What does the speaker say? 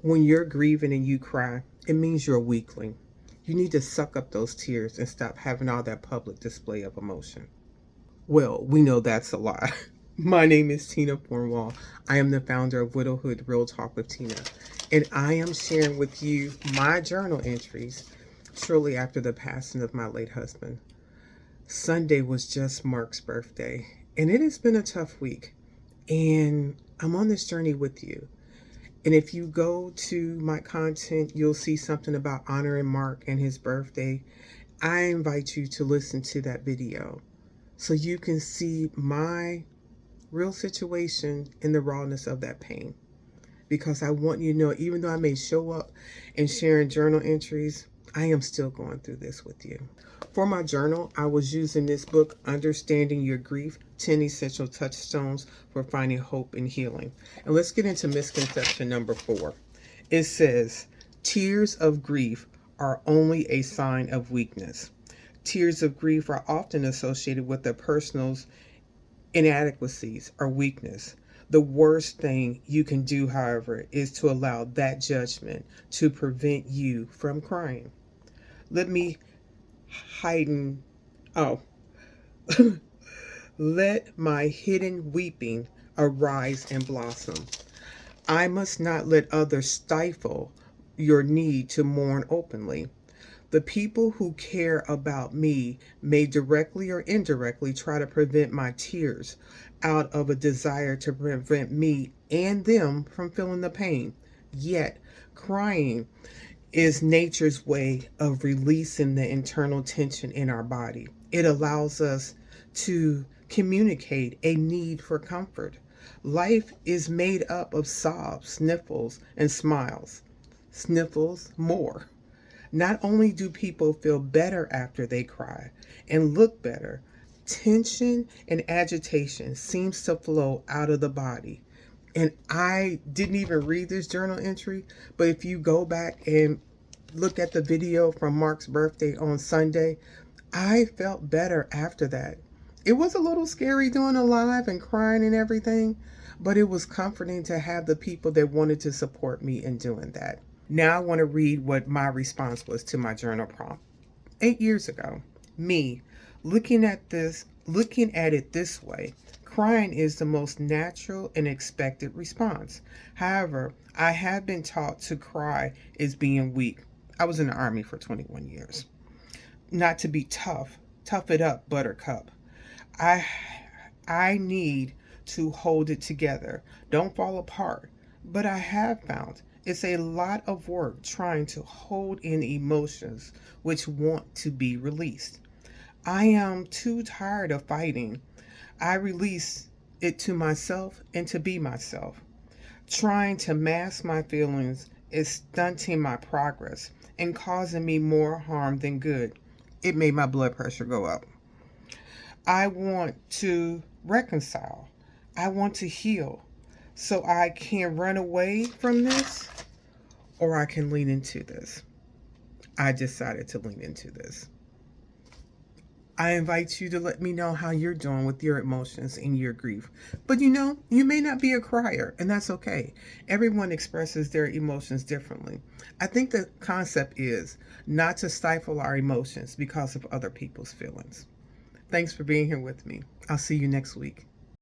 When you're grieving and you cry, it means you're a weakling. You need to suck up those tears and stop having all that public display of emotion. Well, we know that's a lie. My name is Tina Cornwall. I am the founder of Widowhood Real Talk with Tina, and I am sharing with you my journal entries shortly after the passing of my late husband. Sunday was just Mark's birthday, and it has been a tough week, and I'm on this journey with you. And if you go to my content, you'll see something about honoring Mark and his birthday. I invite you to listen to that video so you can see my real situation in the rawness of that pain. Because I want you to know, even though I may show up and sharing journal entries, I am still going through this with you. For my journal, I was using this book, Understanding Your Grief, 10 Essential Touchstones for Finding Hope and Healing. And let's get into misconception number 4. It says, tears of grief are only a sign of weakness. Tears of grief are often associated with a person's inadequacies or weakness. The worst thing you can do, however, is to allow that judgment to prevent you from crying. Let me heighten, oh, let my hidden weeping arise and blossom. I must not let others stifle your need to mourn openly. The people who care about me may directly or indirectly try to prevent my tears out of a desire to prevent me and them from feeling the pain. Yet, crying is nature's way of releasing the internal tension in our body. It allows us to communicate a need for comfort. Life is made up of sobs, sniffles, and smiles. Sniffles more. Not only do people feel better after they cry and look better, tension and agitation seems to flow out of the body. And I didn't even read this journal entry, but if you go back and look at the video from Mark's birthday on Sunday, I felt better after that. It was a little scary doing a live and crying and everything, but it was comforting to have the people that wanted to support me in doing that. Now I want to read what my response was to my journal prompt. 8 years ago, me, looking at it this way, crying is the most natural and expected response. However, I have been taught to cry is being weak. I was in the Army for 21 years. Not to be tough it up, buttercup. I need to hold it together. Don't fall apart. But I have found it's a lot of work trying to hold in emotions which want to be released. I am too tired of fighting. I release it to myself and to be myself. Trying to mask my feelings is stunting my progress and causing me more harm than good. It made my blood pressure go up. I want to reconcile. I want to heal. So I can run away from this or I can lean into this. I decided to lean into this. I invite you to let me know how you're doing with your emotions and your grief. But you may not be a crier, and that's okay. Everyone expresses their emotions differently. I think the concept is not to stifle our emotions because of other people's feelings. Thanks for being here with me. I'll see you next week.